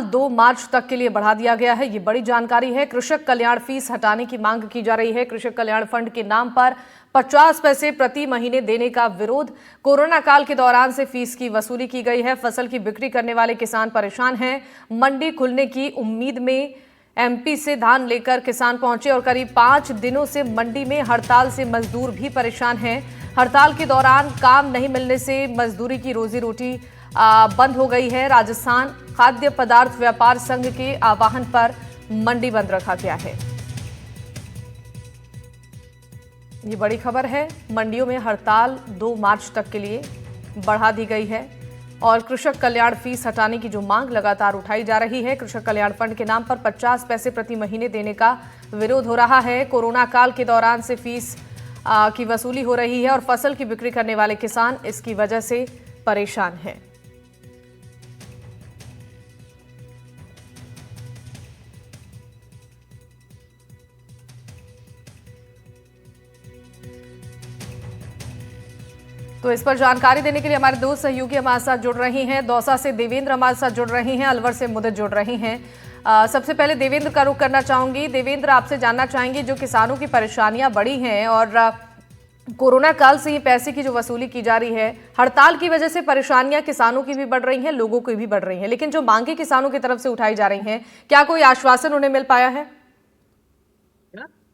2 मार्च तक के लिए बढ़ा दिया गया है। ये बड़ी जानकारी है। कृषक कल्याण फीस हटाने की मांग की जा रही है। कृषक कल्याण फंड के नाम पर 50 पैसे प्रति महीने देने का विरोध। कोरोना काल के दौरान से फीस की वसूली की गई है। फसल की बिक्री करने वाले किसान परेशान हैं। मंडी खुलने की उम्मीद में एमपी से धान लेकर किसान पहुंचे और करीब 5 दिनों से मंडी में हड़ताल से मजदूर भी परेशान हैं। हड़ताल के दौरान काम नहीं मिलने से मजदूरी की रोजी रोटी बंद हो गई है। राजस्थान खाद्य पदार्थ व्यापार संघ के आह्वान पर मंडी बंद रखा गया है। ये बड़ी खबर है। मंडियों में हड़ताल 2 मार्च तक के लिए बढ़ा दी गई है और कृषक कल्याण फीस हटाने की जो मांग लगातार उठाई जा रही है। कृषक कल्याण फंड के नाम पर 50 पैसे प्रति महीने देने का विरोध हो रहा है। कोरोना काल के दौरान से फीस की वसूली हो रही है और फसल की बिक्री करने वाले किसान इसकी वजह से परेशान हैं। तो इस पर जानकारी देने के लिए हमारे दो सहयोगी हमारे साथ जुड़ रही हैं। दौसा से देवेंद्र हमारे साथ जुड़ रही हैं, अलवर से मुदत जुड़ रही हैं। सबसे पहले देवेंद्र का रुख करना चाहूंगी। देवेंद्र, आपसे जानना चाहेंगे जो किसानों की परेशानियां बढ़ी हैं और कोरोना काल से ही पैसे की जो वसूली की जा रही है, हड़ताल की वजह से परेशानियां किसानों की भी बढ़ रही हैं, लोगों की भी बढ़ रही हैं, लेकिन जो मांगे किसानों की तरफ से उठाई जा रही हैं, क्या कोई आश्वासन उन्हें मिल पाया है?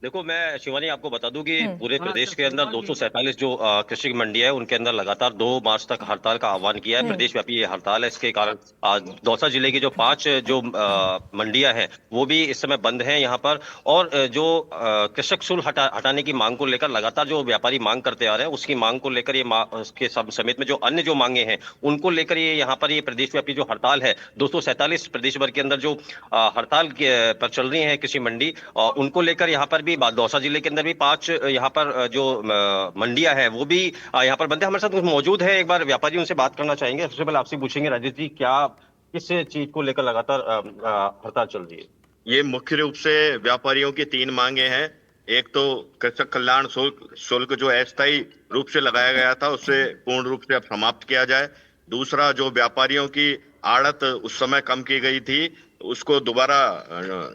देखो, मैं शिवानी आपको बता दूं कि पूरे प्रदेश के अंदर 247 जो कृषि मंडी है उनके अंदर लगातार 2 मार्च तक हड़ताल का आह्वान किया है। प्रदेश व्यापी ये हड़ताल है। इसके कारण दौसा जिले की जो 5 जो मंडियां हैं वो भी इस समय बंद हैं यहाँ पर। और जो कृषक शुल्क हटाने की मांग को लेकर लगातार जो व्यापारी मांग करते आ रहे हैं, उसकी मांग को लेकर ये उसके समेत में जो अन्य जो मांगे हैं उनको लेकर ये यहाँ पर ये प्रदेश व्यापी जो हड़ताल है 247 प्रदेश भर के अंदर जो हड़ताल पर चल रही है कृषि मंडी, उनको लेकर यहाँ पर दौसा जिले के अंदर भी 5 यहाँ पर जो मंडियां हैं वो भी यहाँ पर बंद है। हमारे साथ मौजूद है, एक बार व्यापारी उनसे बात करना चाहेंगे। सबसे पहले आपसे पूछेंगे, राजेश जी, क्या किस चीज को लेकर लगातार हड़ताल चल रही है? ये मुख्य रूप से व्यापारियों की 3 मांगे हैं। एक तो कृषक कल्याण शुल्क जो अस्थायी रूप से लगाया गया था उसे पूर्ण रूप से अब समाप्त किया जाए। दूसरा, जो व्यापारियों की आड़त उस समय कम की गई थी उसको दोबारा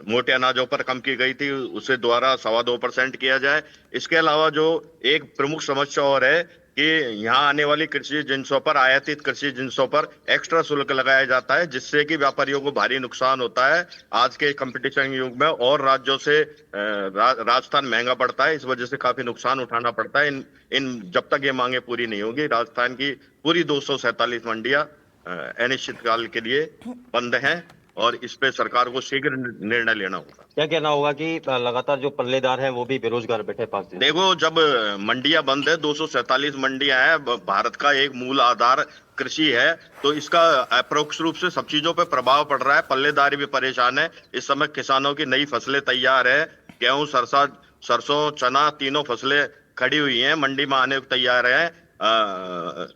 मोटे अनाजों पर कम की गई थी, उसे दोबारा 2.25% किया जाए। इसके अलावा जो एक प्रमुख समस्या और है कि यहाँ आने वाली कृषि जिंसों पर, आयातित कृषि जिंसों पर एक्स्ट्रा शुल्क लगाया जाता है, जिससे कि व्यापारियों को भारी नुकसान होता है। आज के कंपटीशन युग में और राज्यों से राजस्थान महंगा पड़ता है, इस वजह से काफी नुकसान उठाना पड़ता है। इन जब तक ये मांगे पूरी नहीं होगी, राजस्थान की पूरी 247 मंडियां अनिश्चित काल के लिए बंद हैं और इस पे सरकार को शीघ्र निर्णय लेना होगा। क्या कहना होगा कि लगातार जो पल्लेदार हैं वो भी बेरोजगार बैठे 5 दिन? देखो, जब मंडियां बंद है, 247 मंडियां हैं, भारत का एक मूल आधार कृषि है, तो इसका अप्रोक्ष रूप से सब चीजों पे प्रभाव पड़ रहा है। पल्लेदारी भी परेशान है। इस समय किसानों की नई फसलें तैयार है, गेहूं, सरसों, चना, तीनों फसलें खड़ी हुई हैं, मंडी में आने को तैयार है।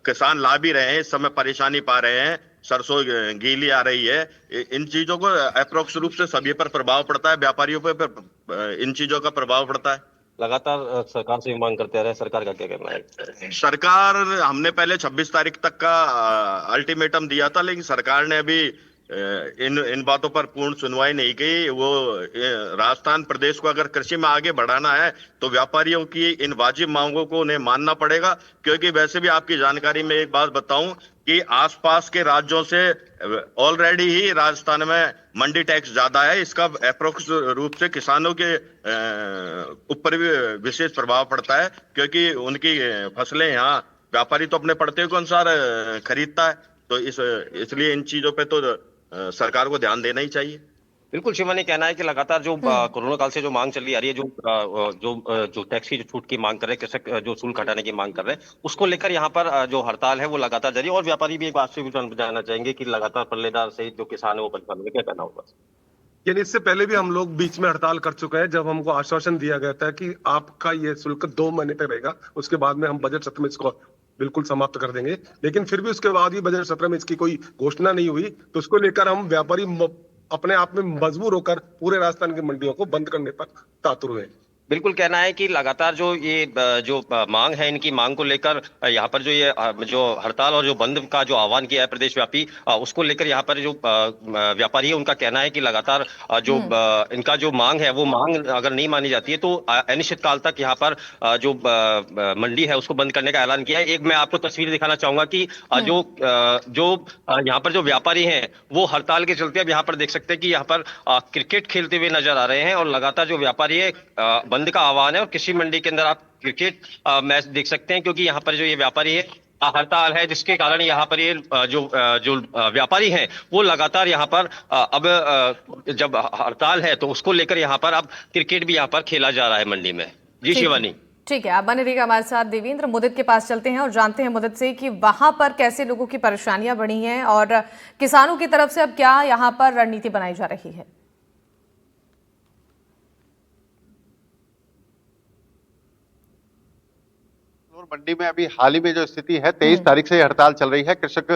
किसान ला भी रहे हैं, इस समय परेशानी पा रहे हैं, सरसों गीली आ रही है। इन चीजों को अप्रोक्ष रूप से सभी पर प्रभाव पड़ता है, व्यापारियों पर इन चीजों का प्रभाव पड़ता है। लगातार सरकार से मांग करते आ रहे हैं, सरकार का क्या कहना है? सरकार, हमने पहले 26 तारीख तक का अल्टीमेटम दिया था, लेकिन सरकार ने अभी इन बातों पर पूर्ण सुनवाई नहीं की। वो राजस्थान प्रदेश को अगर कृषि में आगे बढ़ाना है तो व्यापारियों की इन वाजिब मांगों को उन्हें मानना पड़ेगा। क्योंकि वैसे भी आपकी जानकारी में एक बात बताऊं कि आसपास के राज्यों से ऑलरेडी ही राजस्थान में मंडी टैक्स ज्यादा है। इसका अप्रोक्ष रूप से किसानों के ऊपर भी विशेष प्रभाव पड़ता है, क्योंकि उनकी फसलें यहाँ व्यापारी तो अपने पड़ते के अनुसार खरीदता है। तो इसलिए इन चीजों पे तो सरकार को ध्यान देना ही चाहिए। बिल्कुल, शिवानी, कहना है कि लगातार जो कोरोना काल से जो मांग चली आ रही है, जो टैक्स की जो छूट की मांग कर रहे हैं, कृषक जो शुल्क हटाने की मांग कर रहे हैं, उसको लेकर यहाँ पर जो हड़ताल है वो लगातार जारी है। और व्यापारी भी एक बात से भी जानना चाहेंगे कि लगातार पल्लेदार सहित जो किसान है वो परेशान है, क्या कहना होगा? यानी इससे पहले भी हम लोग बीच में हड़ताल कर चुके हैं, जब हमको आश्वासन दिया गया था कि आपका ये शुल्क 2 महीने तक रहेगा, उसके बाद में हम बजट सत्र में इसको बिल्कुल समाप्त कर देंगे। लेकिन फिर भी उसके बाद भी बजट सत्र में इसकी कोई घोषणा नहीं हुई, तो उसको लेकर हम व्यापारी अपने आप में मजबूर होकर पूरे राजस्थान की मंडियों को बंद करने पर तातुर हुए। बिल्कुल कहना है कि लगातार जो ये मांग है, इनकी मांग को लेकर यहाँ पर जो ये जो हड़ताल और जो बंद का जो आह्वान किया है प्रदेश व्यापी, उसको लेकर यहाँ पर जो व्यापारी है उनका कहना है कि लगातार इनका जो मांग है वो मांग अगर नहीं मानी जाती है तो अनिश्चित काल तक यहाँ पर जो मंडी है उसको बंद करने का ऐलान किया है। एक मैं आपको तस्वीर दिखाना चाहूंगा कि यहाँ पर जो व्यापारी हैं वो हड़ताल के चलते अब यहाँ पर देख सकते हैं कि यहाँ पर क्रिकेट खेलते हुए नजर आ रहे हैं और लगातार जो व्यापारी है बंद का आह्वान है। और कृषि मंडी के अंदर आप क्रिकेट मैच देख सकते हैं क्योंकि यहाँ पर जो ये व्यापारी है हड़ताल है, जिसके कारण यहाँ पर ये जो व्यापारी हैं वो लगातार यहाँ पर अब जब हड़ताल है तो उसको लेकर यहाँ पर अब क्रिकेट भी यहाँ पर खेला जा रहा है मंडी में। जी शिवानी। ठीक है, आप बने रहिएगा हमारे साथ। देवेंद्र, मुदित के पास चलते हैं और जानते हैं मुदित से कि वहां पर कैसे लोगों की परेशानियां बढ़ी हैं और किसानों की तरफ से अब क्या यहां पर रणनीति बनाई जा रही है। मंडी में अभी हाल ही में जो स्थिति है, 23 तारीख से हड़ताल चल रही है। कृषक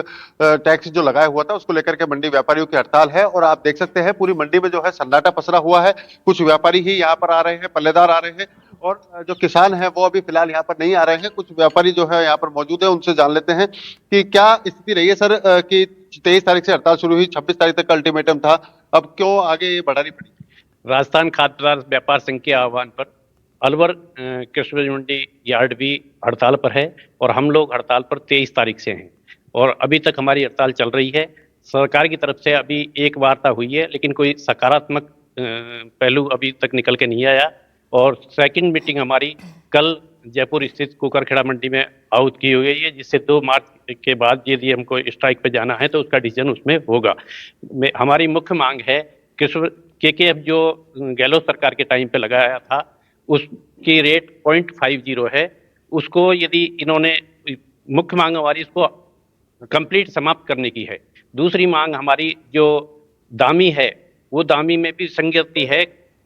टैक्स जो लगाया हुआ था उसको लेकर के मंडी व्यापारियों की हड़ताल है और आप देख सकते हैं पूरी मंडी में जो है सन्नाटा पसरा हुआ है। कुछ व्यापारी ही यहाँ पर आ रहे हैं, पल्लेदार आ रहे हैं और जो किसान है वो अभी फिलहाल यहाँ पर नहीं आ रहे हैं। कुछ व्यापारी जो है यहाँ पर मौजूद है, उनसे जान लेते हैं कि क्या स्थिति रही है। सर, कि 23 तारीख से हड़ताल शुरू हुई, 26 तारीख तक का अल्टीमेटम था, अब क्यों आगे बढ़ानी पड़ी? राजस्थान खाद्य व्यापार संघ के आह्वान पर अलवर कृषि मंडी यार्ड भी हड़ताल पर है और हम लोग हड़ताल पर 23 तारीख से हैं और अभी तक हमारी हड़ताल चल रही है। सरकार की तरफ से अभी एक वार्ता हुई है लेकिन कोई सकारात्मक पहलू अभी तक निकल के नहीं आया और सेकंड मीटिंग हमारी कल जयपुर स्थित कुकरखेड़ा मंडी में आहूत की हुई है, जिससे 2 मार्च के बाद यदि हमको स्ट्राइक पे जाना है तो उसका डिसीजन उसमें होगा। हमारी मुख्य मांग है KKF जो गहलोत सरकार के टाइम पे लगाया था उसकी रेट 0.50 है, उसको यदि इन्होंने मुख्य मांग हमारी इसको कंप्लीट समाप्त करने की है। दूसरी मांग हमारी जो दामी है वो दामी में भी संगति है,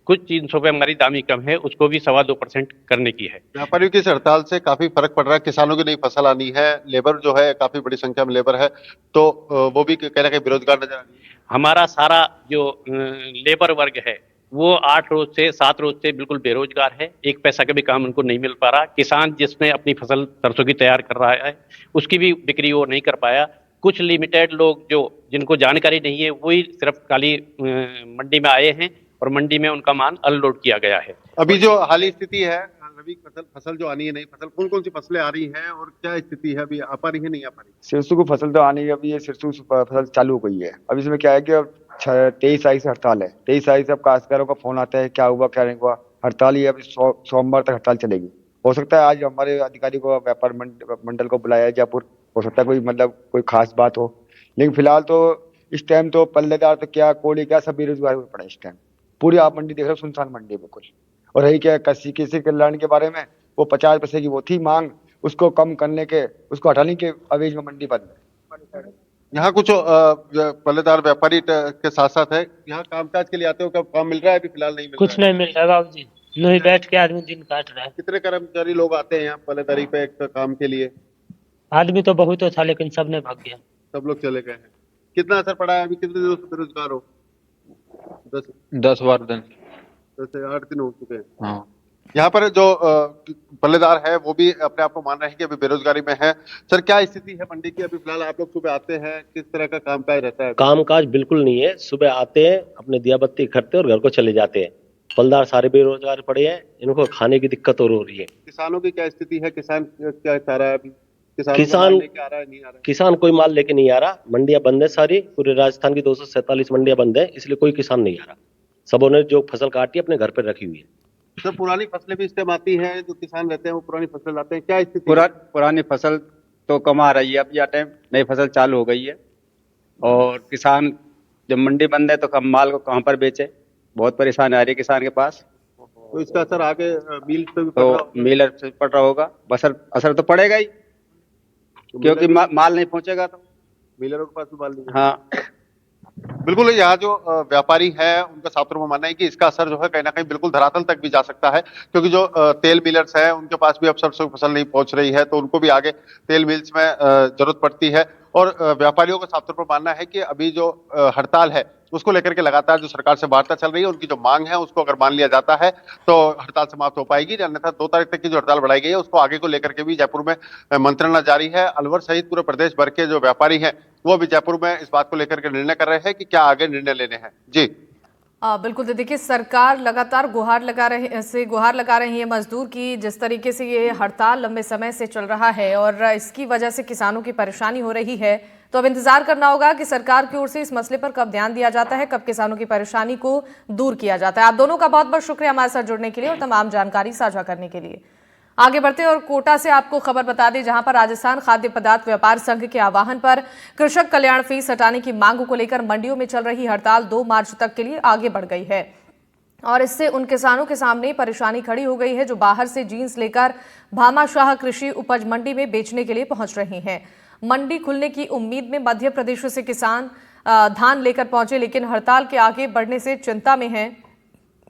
कुछ 300 पे हमारी दामी कम है, उसको भी 2.25% करने की है। व्यापारियों की इस हड़ताल से काफी फर्क पड़ रहा है, किसानों की नई फसल आनी है, लेबर जो है काफी बड़ी संख्या में लेबर है तो वो भी कहीं ना कहीं बेरोजगार नजर आ रही है। हमारा सारा जो लेबर वर्ग है वो 8 रोज से 7 रोज से बिल्कुल बेरोजगार है, 1 पैसा का भी काम उनको नहीं मिल पा रहा। किसान जिसमें अपनी फसल सरसों की तैयार कर रहा है उसकी भी बिक्री वो नहीं कर पाया। कुछ लिमिटेड लोग जो जिनको जानकारी नहीं है वही सिर्फ खाली मंडी में आए हैं और मंडी में उनका माल अनलोड किया गया है। अभी जो हाली स्थिति है, रबी फसल जो आनी है, नई फसल कौन कौन सी फसलें आ रही हैं और क्या स्थिति है, अभी आ पा रही है नहीं आ पा रही? सिरसू को फसल तो आनी है, अभी ये सिरसू फसल चालू हो गई है। अब इसमें क्या है कि अब 23 तारीख से हड़ताल है। 23 तारीख से अब काश्तकारों का फोन आता है क्या हुआ क्या नहीं हुआ, हड़ताल ही अभी सोमवार तक हड़ताल चलेगी। हो सकता है आज हमारे अधिकारी को व्यापार मंडल को बुलाया जयपुर, हो सकता है कोई मतलब कोई खास बात हो, लेकिन फिलहाल तो इस टाइम तो पल्लेदार तो क्या कोड़ी क्या सब बेरोजगार हुए पड़े इस टाइम। पूरी आप मंडी देख रहे हो, सुनसान मंडी है बिल्कुल। और रही क्या किसी कल्याण के बारे में, वो 50 पैसे की वो थी मांग, उसको कम करने के, उसको हटाने के अवेज में मंडी बंद है। यहाँ कुछ पल्लेदार व्यापारी के साथ साथ है, यहाँ कामकाज के लिए आते हो, कब काम मिल रहा है? अभी फिलहाल नहीं मिल कुछ रहा है। नहीं मिल रहा बाबू जी, नहीं बैठ के आदमी दिन काट रहा है। कितने कर्मचारी लोग आते हैं यहाँ पल्लेदारी पे काम के लिए? आदमी तो बहुत था लेकिन सब ने भाग गया, सब लोग चले गए हैं। कितना असर पड़ा है? अभी कितने दिनों से बेरोजगार हो? 10-12 दिन। 10 से 8 दिन हो चुके हैं। हाँ। यहाँ पर जो पल्लेदार है वो भी अपने आप को मान रहे हैं कि अभी बेरोजगारी में है। सर, क्या स्थिति है मंडी की? अभी फिलहाल आप लोग सुबह आते हैं, किस तरह का कामकाज रहता है? कामकाज बिल्कुल नहीं है, सुबह आते हैं, अपने दिया बत्ती खरीदते और घर को चले जाते हैं। पल्लेदार सारे बेरोजगार पड़े हैं, इनको खाने की दिक्कत और हो रही है। किसानों की क्या स्थिति है? किसान क्या चाह रहा है अभी? किसान लेके आ रहा है, नहीं आ रहा है? किसान कोई माल लेके नहीं आ रहा, मंडियां बंद है सारी, पूरे राजस्थान की 247 मंडियां बंद है, इसलिए कोई किसान नहीं आ रहा। सबों ने जो फसल काटी अपने घर पर रखी हुई है। सर, पुरानी फसलें भी इस टाइम आती हैं, जो किसान रहते हैं वो पुरानी फसलें लाते हैं, क्या स्थिति? पुरानी फसल तो कम आ रही है, अब यह टाइम नई फसल चालू हो गई है और किसान जब मंडी बंद है तो कम माल को कहाँ पर बेचे, बहुत परेशानी आ रही है किसान के पास। तो इसका असर आगे मिल पे भी तो मिलर से पड़ रहा होगा, असर तो पड़ेगा ही, क्योंकि माल नहीं पहुंचेगा तो मिलरों के पास भी माल नहीं है। हाँ बिल्कुल, यहाँ जो व्यापारी है उनका साफ तौर पर मानना है कि इसका असर जो है कहीं ना कहीं बिल्कुल धरातल तक भी जा सकता है, क्योंकि जो तेल मिलर्स हैं उनके पास भी अब सरसों की फसल नहीं पहुंच रही है, तो उनको भी आगे तेल मिल्स में जरूरत पड़ती है और व्यापारियों का साफ तौर पर मानना है कि अभी जो हड़ताल है उसको लेकर के लगातार जो सरकार से वार्ता चल रही है, उनकी जो मांग है उसको अगर मान लिया जाता है तो हड़ताल समाप्त हो पाएगी, अन्यथा 2 तारीख तक की जो हड़ताल बढ़ाई गई है उसको आगे को लेकर के भी जयपुर में मंत्रणा जारी है। अलवर सहित पूरे प्रदेश भर के जो व्यापारी हैं वो भी जयपुर में इस बात को लेकर के निर्णय कर रहे हैं कि क्या आगे निर्णय लेने हैं। जी बिल्कुल। तो देखिए, सरकार लगातार गुहार लगा रही है मजदूर की। जिस तरीके से ये हड़ताल लंबे समय से चल रहा है और इसकी वजह से किसानों की परेशानी हो रही है, तो अब इंतजार करना होगा कि सरकार की ओर से इस मसले पर कब ध्यान दिया जाता है, कब किसानों की परेशानी को दूर किया जाता है। आप दोनों का बहुत बहुत शुक्रिया हमारे साथ जुड़ने के लिए और तमाम जानकारी साझा करने के लिए। आगे बढ़ते और कोटा से आपको खबर बता दें, जहां पर राजस्थान खाद्य पदार्थ व्यापार संघ के आह्वान पर कृषक कल्याण फीस हटाने की मांग को लेकर मंडियों में चल रही हड़ताल 2 मार्च तक के लिए आगे बढ़ गई है और इससे उन किसानों के सामने परेशानी खड़ी हो गई है जो बाहर से जींस लेकर भामाशाह कृषि उपज मंडी में बेचने के लिए पहुंच रही हैं। मंडी खुलने की उम्मीद में मध्य प्रदेश से किसान धान लेकर पहुंचे, लेकिन हड़ताल के आगे बढ़ने से चिंता में हैं।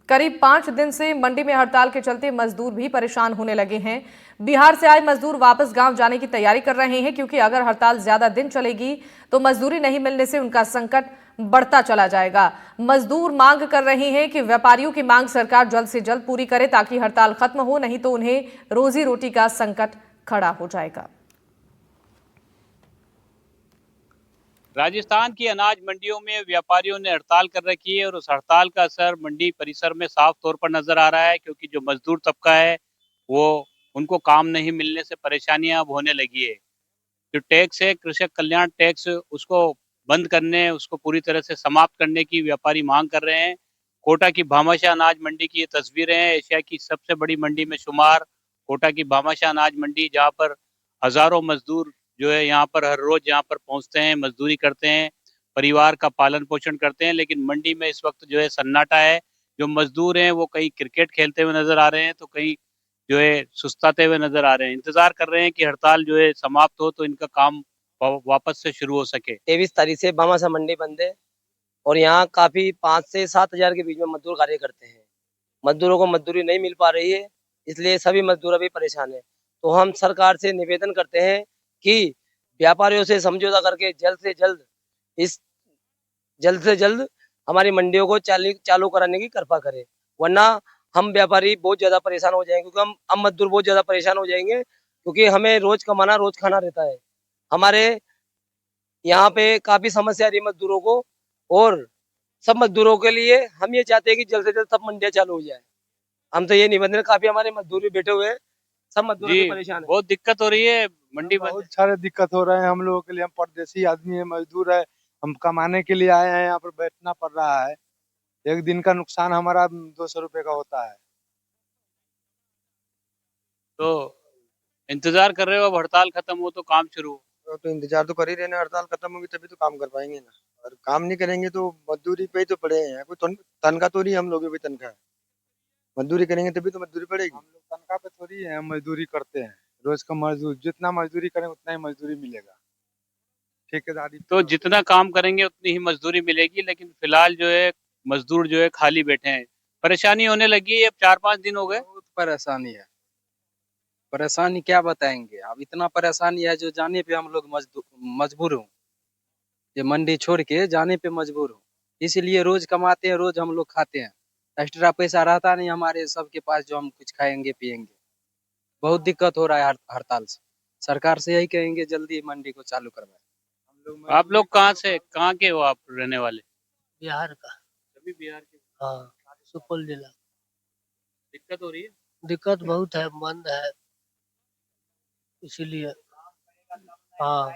करीब 5 दिन से मंडी में हड़ताल के चलते मजदूर भी परेशान होने लगे हैं। बिहार से आए मजदूर वापस गांव जाने की तैयारी कर रहे हैं, क्योंकि अगर हड़ताल ज्यादा दिन चलेगी तो मजदूरी नहीं मिलने से उनका संकट बढ़ता चला जाएगा। मजदूर मांग कर रहे हैं कि व्यापारियों की मांग सरकार जल्द से जल्द पूरी करे ताकि हड़ताल खत्म हो, नहीं तो उन्हें रोजी रोटी का संकट खड़ा हो जाएगा। राजस्थान की अनाज मंडियों में व्यापारियों ने हड़ताल कर रखी है और उस हड़ताल का असर मंडी परिसर में साफ तौर पर नजर आ रहा है, क्योंकि जो मजदूर तबका है वो उनको काम नहीं मिलने से परेशानियां अब होने लगी है। जो टैक्स है, कृषक कल्याण टैक्स, उसको बंद करने, उसको पूरी तरह से समाप्त करने की व्यापारी मांग कर रहे हैं। कोटा की भामाशाह अनाज मंडी की ये तस्वीरें हैं। एशिया की सबसे बड़ी मंडी में शुमार कोटा की भामाशाह अनाज मंडी, जहाँ पर हजारों मजदूर जो है यहाँ पर हर रोज यहाँ पर पहुंचते हैं, मजदूरी करते हैं, परिवार का पालन पोषण करते हैं। लेकिन मंडी में इस वक्त जो है सन्नाटा है। जो मजदूर हैं वो कहीं क्रिकेट खेलते हुए नजर आ रहे हैं तो कहीं जो है सुस्ताते हुए नजर आ रहे हैं। इंतजार कर रहे हैं कि हड़ताल जो है समाप्त हो तो इनका काम वापस से शुरू हो सके। 23 तारीख से भामाशाह मंडी बंद है और यहाँ काफी 5 से 7 हजार के बीच में मजदूर कार्य करते हैं। मजदूरों को मजदूरी नहीं मिल पा रही है, इसलिए सभी मजदूर अभी परेशान है। तो हम सरकार से निवेदन करते हैं कि व्यापारियों से समझौता करके जल्द से जल्द हमारी मंडियों को चालू कराने की कृपा करे, वरना हम व्यापारी बहुत ज्यादा परेशान हो जाएंगे, क्योंकि हम मजदूर बहुत ज्यादा परेशान हो जाएंगे, क्योंकि हमें रोज कमाना रोज खाना रहता है। हमारे यहाँ पे काफी समस्या आ रही है मजदूरों को, और सब मजदूरों के लिए हम ये चाहते हैं कि जल्द से जल्द सब मंडियां चालू हो जाए। हम तो ये निबंधन, काफी हमारे मजदूर भी बैठे हुए हैं, सब मजदूर भी परेशान है। बहुत दिक्कत हो रही है मंडी में, बहुत सारे दिक्कत हो रहे हैं हम लोगों के लिए। हम परदेसी आदमी है, मजदूर है, हम कमाने के लिए आए हैं, यहाँ पर बैठना पड़ रहा है। एक दिन का नुकसान हमारा 200 रुपए का होता है। तो इंतजार कर रहे हो अब हड़ताल खत्म हो तो काम शुरू हो? तो इंतजार तो कर ही रहे हैं, हड़ताल खत्म होगी तभी तो काम कर पाएंगे ना, और काम नहीं करेंगे तो मजदूरी पे ही तो पड़े हैं। कोई तनख्वाह तो नहीं, हम लोग भी तनख्वाह है, मजदूरी करेंगे तभी तो मजदूरी पड़ेगी। हम लोग तनख्वाह पे थोड़ी है, हम मजदूरी करते हैं, रोज का मजदूर, जितना मजदूरी करें उतना ही मजदूरी मिलेगा। ठेकेदारी तो जितना काम करेंगे उतनी ही मजदूरी मिलेगी, लेकिन फिलहाल जो है मजदूर जो है खाली बैठे हैं। परेशानी होने लगी है, अब 4-5 दिन हो गए। बहुत परेशानी है, परेशानी क्या बताएंगे। अब इतना परेशानी है जो जाने पे हम लोग मजबूर हूँ, ये मंडी छोड़ के जाने पे मजबूर हूँ। इसीलिए रोज कमाते हैं, रोज हम लोग खाते हैं, एक्स्ट्रा पैसा रहता नहीं हमारे सबके पास जो हम कुछ खाएंगे पिएंगे। बहुत दिक्कत हो रहा है हड़ताल से। सरकार से यही कहेंगे जल्दी मंडी को चालू करवाए। आप लोग कहाँ के हो आप रहने वाले? बिहार का। सभी बिहार के? हाँ, सुपौल जिला। दिक्कत हो रही है? दिक्कत बहुत है, बंद है इसीलिए। हाँ,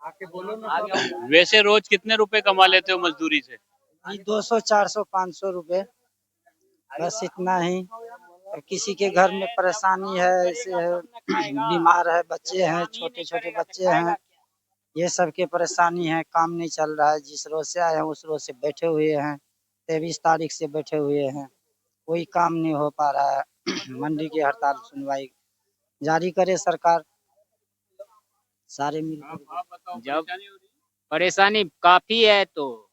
आके बोलो ना। वैसे रोज कितने रुपए कमा लेते हो मजदूरी से? 200, 400, 500 रुपए, बस इतना ही। किसी के घर में परेशानी है, ऐसे है, बीमार है, बच्चे हैं, छोटे छोटे बच्चे हैं, ये सब के परेशानी है। काम नहीं चल रहा है, जिस रोज से आए हैं उस रोज से बैठे हुए हैं। 23 तारीख से बैठे हुए हैं, कोई काम नहीं हो पा रहा है। मंडी की हड़ताल सुनवाई जारी करे सरकार, सारे मिल। जब परेशानी काफी है, तो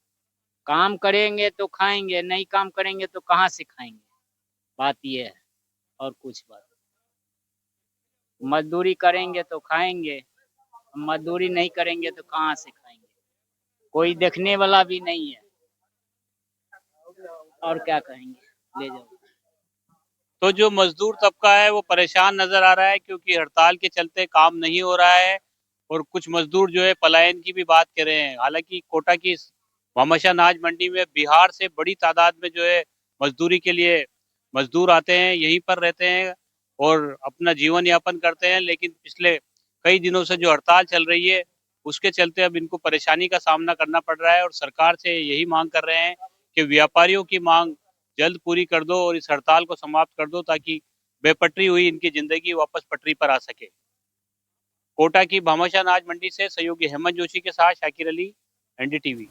काम करेंगे तो खाएंगे, नहीं काम करेंगे तो कहाँ से खाएंगे, बात ये है और कुछ बात। मजदूरी करेंगे तो खाएंगे मजदूरी नहीं करेंगे तो कहाँ से खाएंगे, कोई देखने वाला भी नहीं है, और क्या कहेंगे, ले जाओ। तो जो मजदूर तबका है वो परेशान नजर आ रहा है, क्योंकि हड़ताल के चलते काम नहीं हो रहा है और कुछ मजदूर जो है पलायन की भी बात कर रहे हैं। हालांकि कोटा की भामाशाह अनाज मंडी में बिहार से बड़ी तादाद में जो है मजदूरी के लिए मजदूर आते हैं, यहीं पर रहते हैं और अपना जीवन यापन करते हैं। लेकिन पिछले कई दिनों से जो हड़ताल चल रही है उसके चलते अब इनको परेशानी का सामना करना पड़ रहा है और सरकार से यही मांग कर रहे हैं कि व्यापारियों की मांग जल्द पूरी कर दो और इस हड़ताल को समाप्त कर दो, ताकि बेपटरी हुई इनकी जिंदगी वापस पटरी पर आ सके। कोटा की भामाशाह अनाज मंडी से सहयोगी हेमंत जोशी के साथ शाकिर अली, एनडीटीवी।